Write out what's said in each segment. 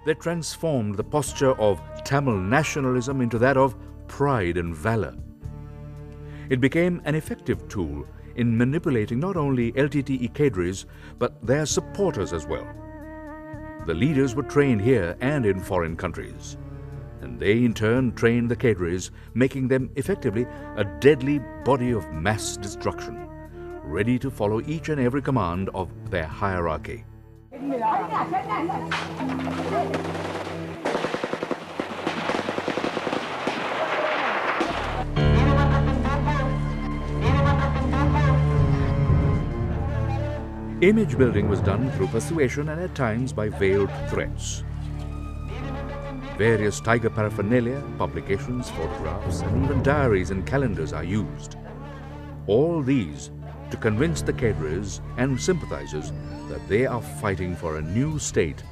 they transformed the posture of Tamil nationalism into that of pride and valor. It became an effective tool in manipulating not only LTTE cadres but their supporters as well. The leaders were trained here and in foreign countries, and they in turn trained the cadres, making them effectively a deadly body of mass destruction, ready to follow each and every command of their hierarchy. Image building was done through persuasion and at times by veiled threats. Various tiger paraphernalia, publications, photographs, and even diaries and calendars are used. All these to convince the cadres and sympathizers that they are fighting for a new state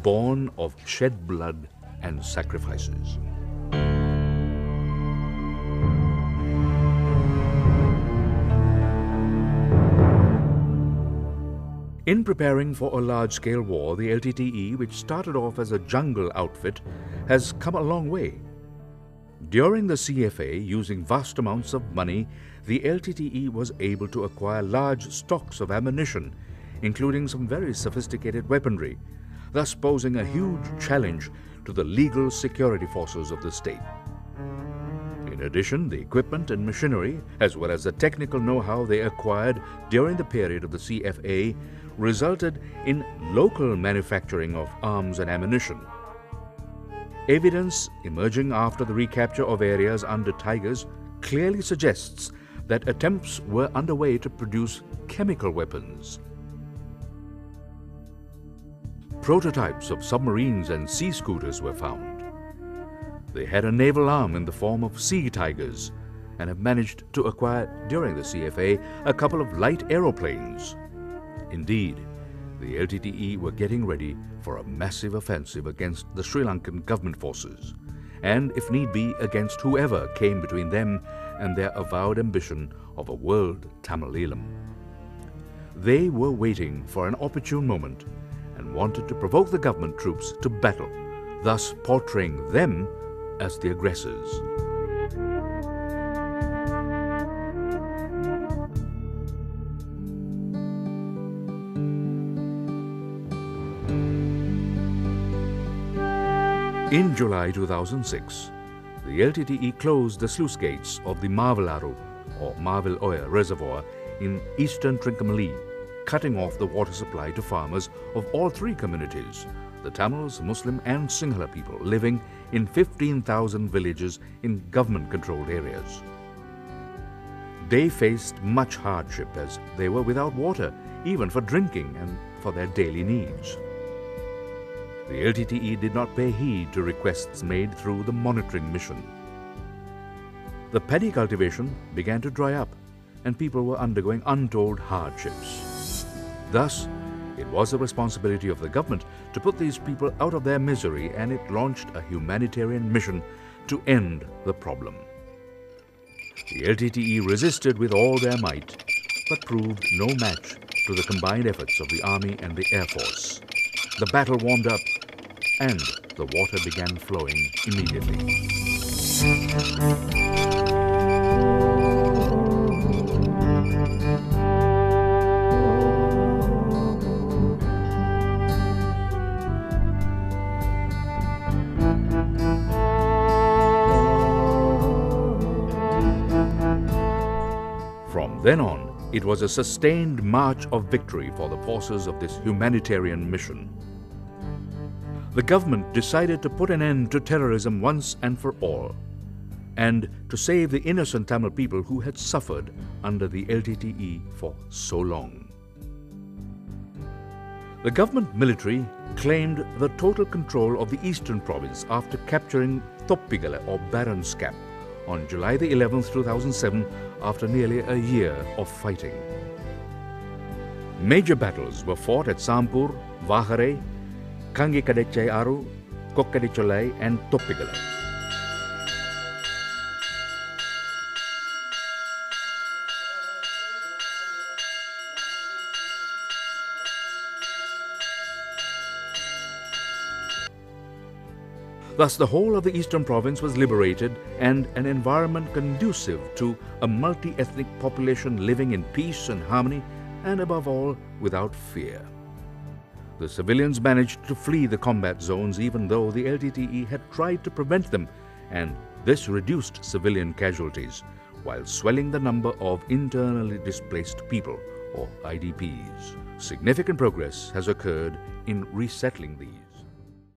born of shed blood and sacrifices. In preparing for a large-scale war, the LTTE, which started off as a jungle outfit, has come a long way. During the CFA, using vast amounts of money, the LTTE was able to acquire large stocks of ammunition, including some very sophisticated weaponry, thus posing a huge challenge to the legal security forces of the state. In addition, the equipment and machinery, as well as the technical know-how they acquired during the period of the CFA, resulted in local manufacturing of arms and ammunition. Evidence emerging after the recapture of areas under Tigers clearly suggests that attempts were underway to produce chemical weapons. Prototypes of submarines and sea scooters were found. They had a naval arm in the form of Sea Tigers and have managed to acquire during the CFA a couple of light aeroplanes. Indeed, the LTTE were getting ready for a massive offensive against the Sri Lankan government forces, and if need be against whoever came between them and their avowed ambition of a world Tamileelam. They were waiting for an opportune moment and wanted to provoke the government troops to battle, thus portraying them as the aggressors. In July 2006, the LTTE closed the sluice gates of the Marvelaru or Marvel Oya Reservoir in eastern Trincomalee, cutting off the water supply to farmers of all three communities, the Tamils, Muslim and Sinhala people living in 15,000 villages in government-controlled areas. They faced much hardship as they were without water, even for drinking and for their daily needs. The LTTE did not pay heed to requests made through the monitoring mission. The paddy cultivation began to dry up and people were undergoing untold hardships. Thus, it was the responsibility of the government to put these people out of their misery, and it launched a humanitarian mission to end the problem. The LTTE resisted with all their might, but proved no match to the combined efforts of the Army and the Air Force. The battle warmed up, and the water began flowing immediately. From then on, it was a sustained march of victory for the forces of this humanitarian mission. The government decided to put an end to terrorism once and for all, and to save the innocent Tamil people who had suffered under the LTTE for so long. The government military claimed the total control of the eastern province after capturing Thoppigala or Baron's Cap on July the 11th, 2007, after nearly a year of fighting. Major battles were fought at Sampur, Vahare, Kangikadechai Aru, Kokkadicholai and Thoppigala. Thus, the whole of the eastern province was liberated and an environment conducive to a multi-ethnic population living in peace and harmony, and above all, without fear. The civilians managed to flee the combat zones even though the LTTE had tried to prevent them, and this reduced civilian casualties while swelling the number of internally displaced people, or IDPs. Significant progress has occurred in resettling these.